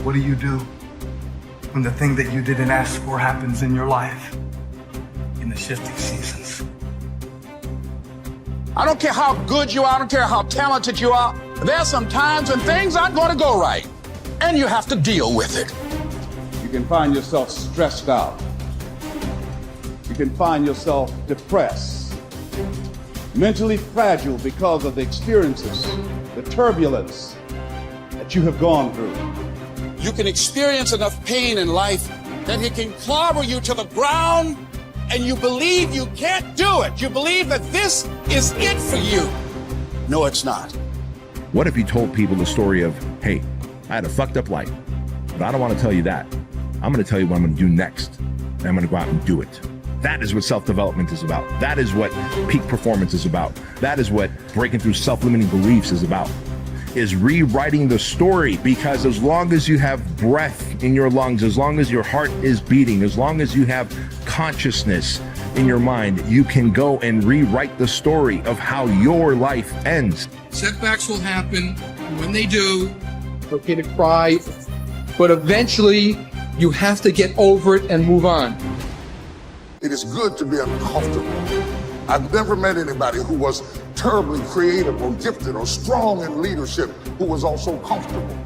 What do you do when the thing that you didn't ask for happens in your life in the shifting seasons? I don't care how good you are, I don't care how talented you are. There are some times when things aren't going to go right, and you have to deal with it. You can find yourself stressed out. You can find yourself depressed, mentally fragile because of the experiences, the turbulence that you have gone through. You can experience enough pain in life that it can clobber you to the ground, and you believe you can't do it. You believe that this is it for you. No, it's not. What if you told people the story of, hey, I had a fucked up life, but I don't want to tell you that. I'm going to tell you what I'm going to do next, and I'm going to go out and do it. That is what self-development is about. That is what peak performance is about. That is what breaking through self-limiting beliefs is about, is rewriting the story. Because as long as you have breath in your lungs, as long as your heart is beating, as long as you have consciousness in your mind, you can go and rewrite the story of how your life ends. Setbacks will happen. When they do, it's okay to cry, but eventually you have to get over it and move on. It is good to be uncomfortable. I've never met anybody who was terribly creative or gifted or strong in leadership who was also comfortable.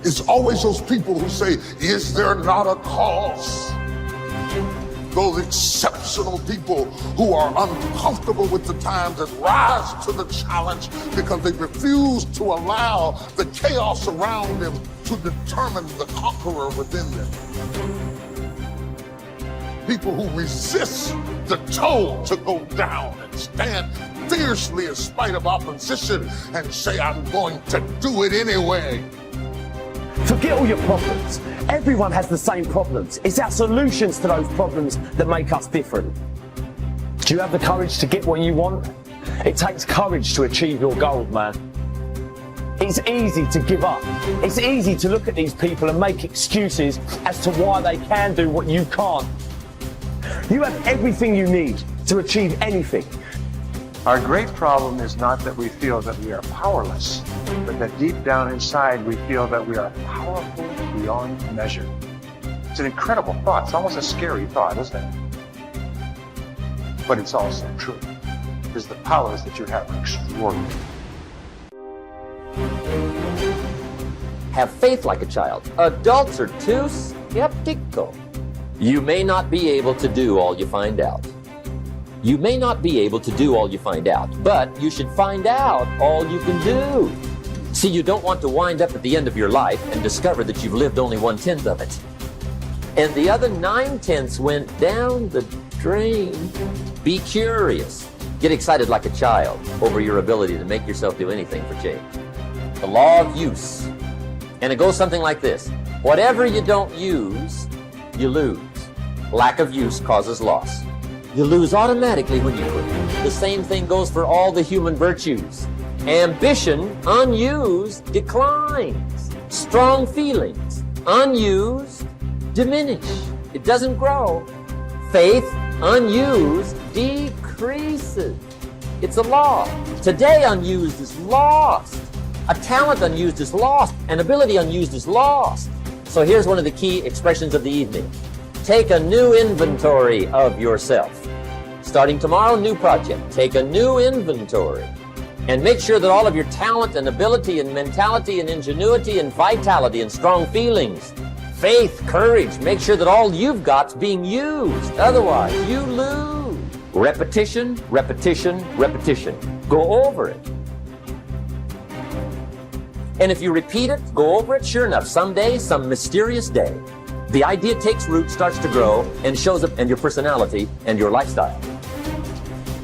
It's always those people who say, is there not a cause? Those exceptional people who are uncomfortable with the times and rise to the challenge because they refuse to allow the chaos around them to determine the conqueror within them. People who resist the toe to go down and stand fiercely in spite of opposition and say, I'm going to do it anyway. Forget all your problems. Everyone has the same problems. It's our solutions to those problems that make us different. Do you have the courage to get what you want? It takes courage to achieve your goals, man. It's easy to give up. It's easy to look at these people and make excuses as to why they can do what you can't. You have everything you need to achieve anything. Our great problem is not that we feel that we are powerless, but that deep down inside we feel that we are powerful beyond measure. It's an incredible thought. It's almost a scary thought, isn't it? But it's also true, because the powers that you have are extraordinary. Have faith like a child. Adults are too skeptical. You may not be able to do all you find out. You may not be able to do all you find out, but you should find out all you can do. See, you don't want to wind up at the end of your life and discover that you've lived only 1/10 of it. And the other 9/10 went down the drain. Be curious. Get excited like a child over your ability to make yourself do anything for change. The law of use. And it goes something like this. Whatever you don't use, you lose. Lack of use causes loss. You lose automatically when you quit. The same thing goes for all the human virtues. Ambition, unused, declines. Strong feelings, unused, diminish. It doesn't grow. Faith, unused, decreases. It's a law. Today unused is lost. A talent unused is lost. An ability unused is lost. So here's one of the key expressions of the evening. Take a new inventory of yourself. Starting tomorrow, new project. Take a new inventory and make sure that all of your talent and ability and mentality and ingenuity and vitality and strong feelings, faith, courage, make sure that all you've got's being used. Otherwise, you lose. Repetition, repetition, repetition. Go over it. And if you repeat it, go over it, sure enough, someday, some mysterious day, the idea takes root, starts to grow, and shows up in your personality and your lifestyle.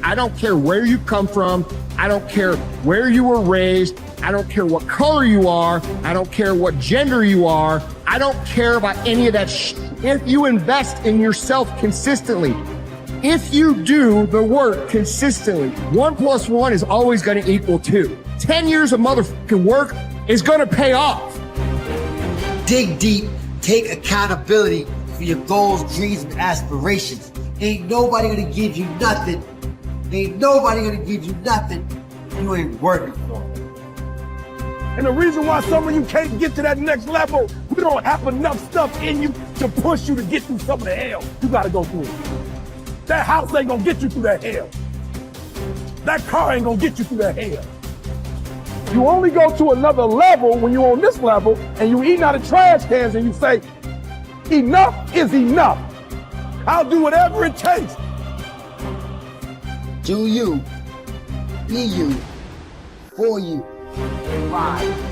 I don't care where you come from. I don't care where you were raised. I don't care what color you are. I don't care what gender you are. I don't care about any of that If you invest in yourself consistently, if you do the work consistently, 1 + 1 is always going to equal 2. 10 years of motherfucking work is going to pay off. Dig deep. Take accountability for your goals, dreams, and aspirations. Ain't nobody gonna give you nothing. Ain't nobody gonna give you nothing you ain't working for. And the reason why some of you can't get to that next level, we don't have enough stuff in you to push you to get through some of the hell you gotta go through. That house ain't gonna get you through that hell. That car ain't gonna get you through that hell. You only go to another level when you're on this level and you eating out of trash cans and you say, enough is enough. I'll do whatever it takes. Do you, be you, for you. Bye.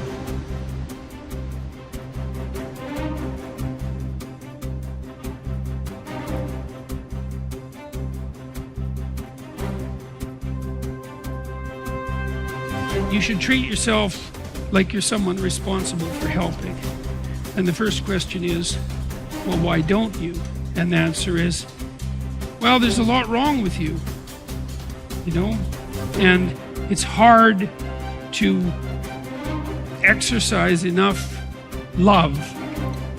You should treat yourself like you're someone responsible for helping. And the first question is, well, why don't you? And the answer is, well, there's a lot wrong with you, you know? And it's hard to exercise enough love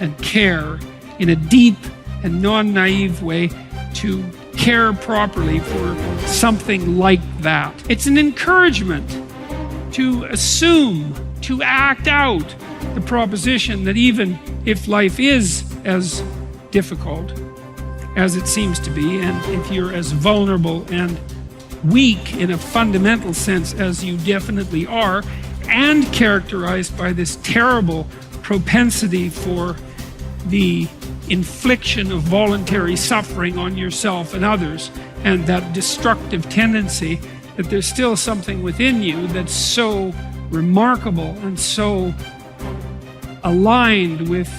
and care in a deep and non-naive way to care properly for something like that. It's an encouragement to assume, to act out the proposition that even if life is as difficult as it seems to be, and if you're as vulnerable and weak in a fundamental sense as you definitely are, and characterized by this terrible propensity for the infliction of voluntary suffering on yourself and others, and that destructive tendency, that there's still something within you that's so remarkable and so aligned with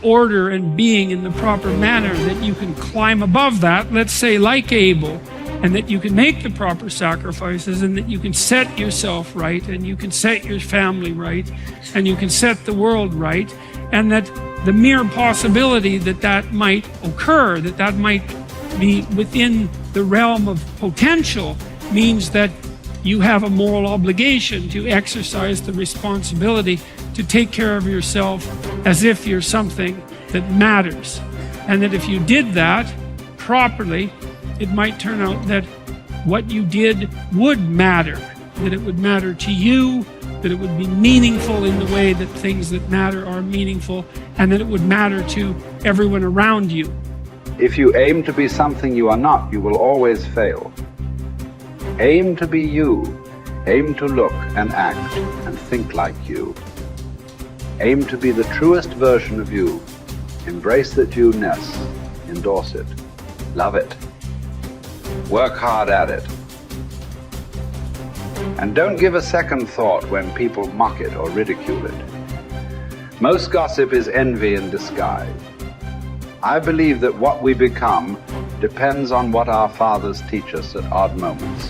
order and being in the proper manner that you can climb above that, let's say like Abel, and that you can make the proper sacrifices, and that you can set yourself right, and you can set your family right, and you can set the world right, and that the mere possibility that that might occur, that that might be within the realm of potential, means that you have a moral obligation to exercise the responsibility to take care of yourself as if you're something that matters. And that if you did that properly, it might turn out that what you did would matter, that it would matter to you, that it would be meaningful in the way that things that matter are meaningful, and that it would matter to everyone around you. If you aim to be something you are not, you will always fail. Aim to be you. Aim to look and act and think like you. Aim to be the truest version of you. Embrace that you-ness. Endorse it. Love it. Work hard at it. And don't give a second thought when people mock it or ridicule it. Most gossip is envy in disguise. I believe that what we become depends on what our fathers teach us at odd moments,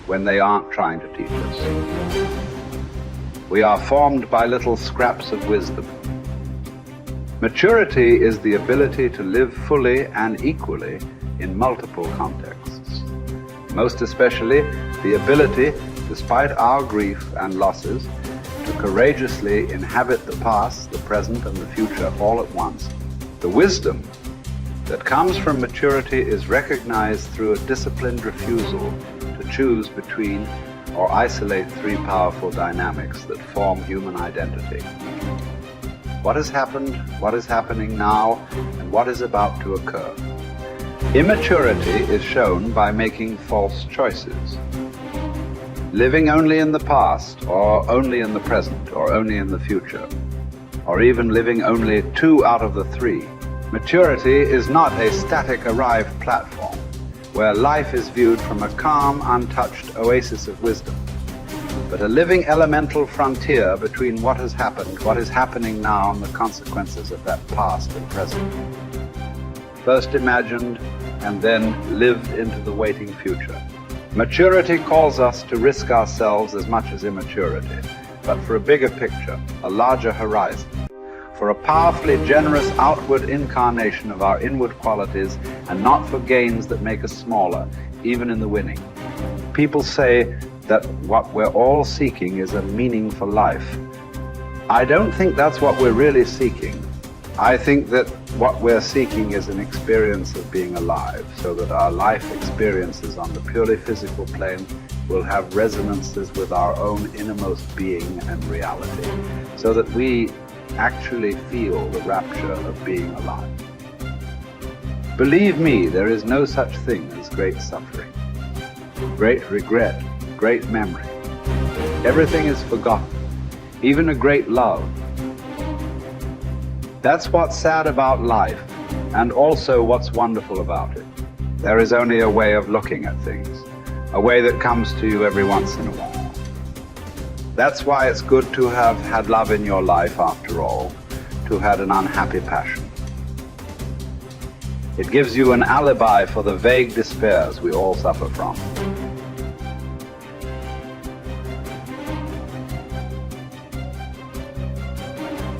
when they aren't trying to teach us. We are formed by little scraps of wisdom. Maturity is the ability to live fully and equally in multiple contexts. Most especially, the ability, despite our grief and losses, to courageously inhabit the past, the present, and the future all at once. The wisdom that comes from maturity is recognized through a disciplined refusal to choose between or isolate three powerful dynamics that form human identity. What has happened, what is happening now, and what is about to occur. Immaturity is shown by making false choices. Living only in the past, or only in the present, or only in the future, or even living only 2 out of the 3. Maturity is not a static arrived platform where life is viewed from a calm, untouched oasis of wisdom, but a living elemental frontier between what has happened, what is happening now, and the consequences of that past and present. First imagined and then lived into the waiting future. Maturity calls us to risk ourselves as much as immaturity, but for a bigger picture, a larger horizon, for a powerfully generous outward incarnation of our inward qualities, and not for gains that make us smaller, even in the winning. People say that what we're all seeking is a meaningful life. I don't think that's what we're really seeking. I think that what we're seeking is an experience of being alive, so that our life experiences on the purely physical plane will have resonances with our own innermost being and reality, so that we actually feel the rapture of being alive. Believe me, there is no such thing as great suffering, great regret, great memory. Everything is forgotten, even a great love. That's what's sad about life, and also what's wonderful about it. There is only a way of looking at things, a way that comes to you every once in a while. That's why it's good to have had love in your life after all, to have had an unhappy passion. It gives you an alibi for the vague despairs we all suffer from.